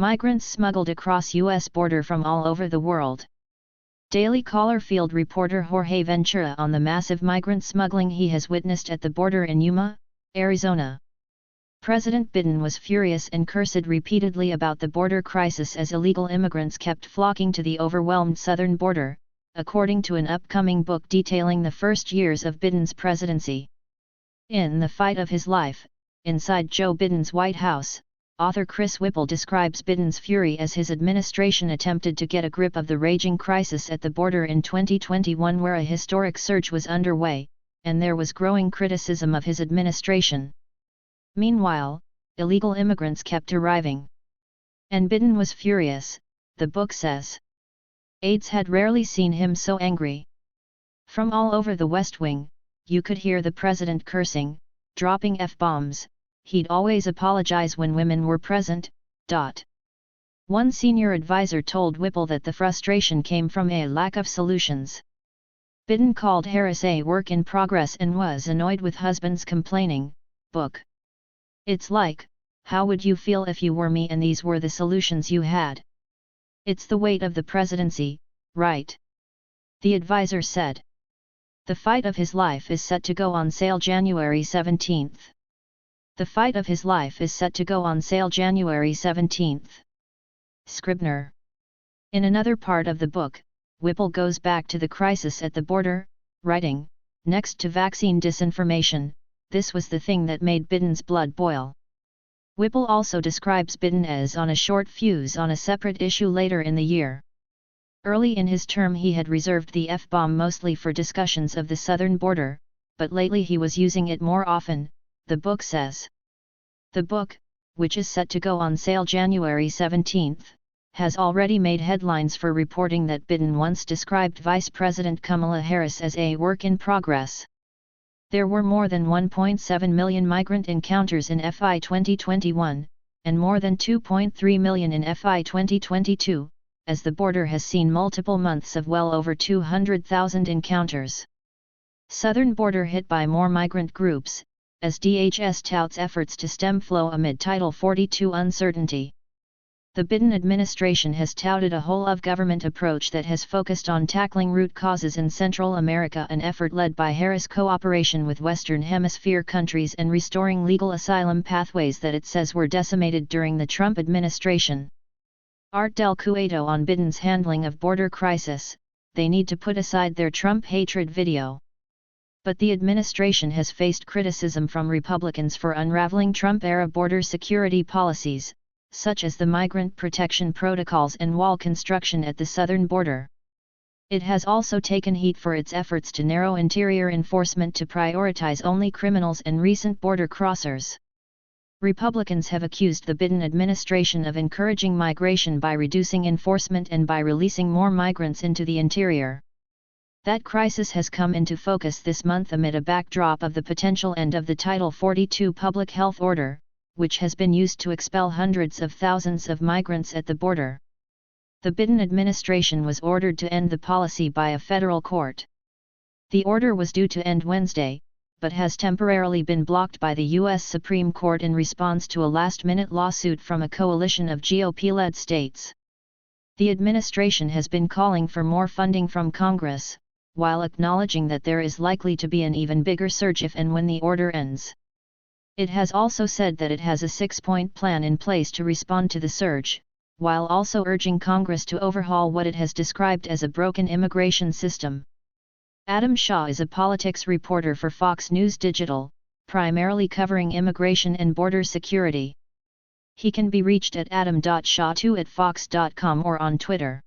Migrants smuggled across U.S. border from all over the world. Daily Caller field reporter Jorge Ventura on the massive migrant smuggling he has witnessed at the border in Yuma, Arizona. President Biden was furious and cursed repeatedly about the border crisis as illegal immigrants kept flocking to the overwhelmed southern border, according to an upcoming book detailing the first years of Biden's presidency. In The Fight of His Life, Inside Joe Biden's White House, author Chris Whipple describes Biden's fury as his administration attempted to get a grip of the raging crisis at the border in 2021, where a historic surge was underway, and there was growing criticism of his administration. Meanwhile, illegal immigrants kept arriving. And Biden was furious, the book says. Aides had rarely seen him so angry. From all over the West Wing, you could hear the president cursing, dropping F-bombs. He'd always apologize when women were present. One senior advisor told Whipple that the frustration came from a lack of solutions. Biden called Harris a work in progress and was annoyed with husbands complaining, "Book. It's like, how would you feel if you were me and these were the solutions you had? It's the weight of the presidency, right?" The advisor said. The Fight of His Life is set to go on sale January 17. The Fight of His Life is set to go on sale January 17. Scribner. In another part of the book, Whipple goes back to the crisis at the border, writing, "Next to vaccine disinformation, this was the thing that made Biden's blood boil." Whipple also describes Biden as on a short fuse on a separate issue later in the year. Early in his term he had reserved the F-bomb mostly for discussions of the southern border, but lately he was using it more often, the book says. The book, which is set to go on sale January 17, has already made headlines for reporting that Biden once described Vice President Kamala Harris as a work in progress. There were more than 1.7 million migrant encounters in FY 2021, and more than 2.3 million in FY 2022, as the border has seen multiple months of well over 200,000 encounters. Southern border hit by more migrant groups, as DHS touts efforts to stem flow amid Title 42 uncertainty. The Biden administration has touted a whole-of-government approach that has focused on tackling root causes in Central America, an effort led by Harris' cooperation with Western Hemisphere countries, and restoring legal asylum pathways that it says were decimated during the Trump administration. Art Del Cueto on Biden's handling of border crisis, "They need to put aside their Trump hatred video." But the administration has faced criticism from Republicans for unraveling Trump-era border security policies, such as the migrant protection protocols and wall construction at the southern border. It has also taken heat for its efforts to narrow interior enforcement to prioritize only criminals and recent border crossers. Republicans have accused the Biden administration of encouraging migration by reducing enforcement and by releasing more migrants into the interior. That crisis has come into focus this month amid a backdrop of the potential end of the Title 42 public health order, which has been used to expel hundreds of thousands of migrants at the border. The Biden administration was ordered to end the policy by a federal court. The order was due to end Wednesday, but has temporarily been blocked by the U.S. Supreme Court in response to a last-minute lawsuit from a coalition of GOP-led states. The administration has been calling for more funding from Congress, while acknowledging that there is likely to be an even bigger surge if and when the order ends. It has also said that it has a 6-point plan in place to respond to the surge, while also urging Congress to overhaul what it has described as a broken immigration system. Adam Shaw is a politics reporter for Fox News Digital, primarily covering immigration and border security. He can be reached at adam.shaw2@fox.com or on Twitter.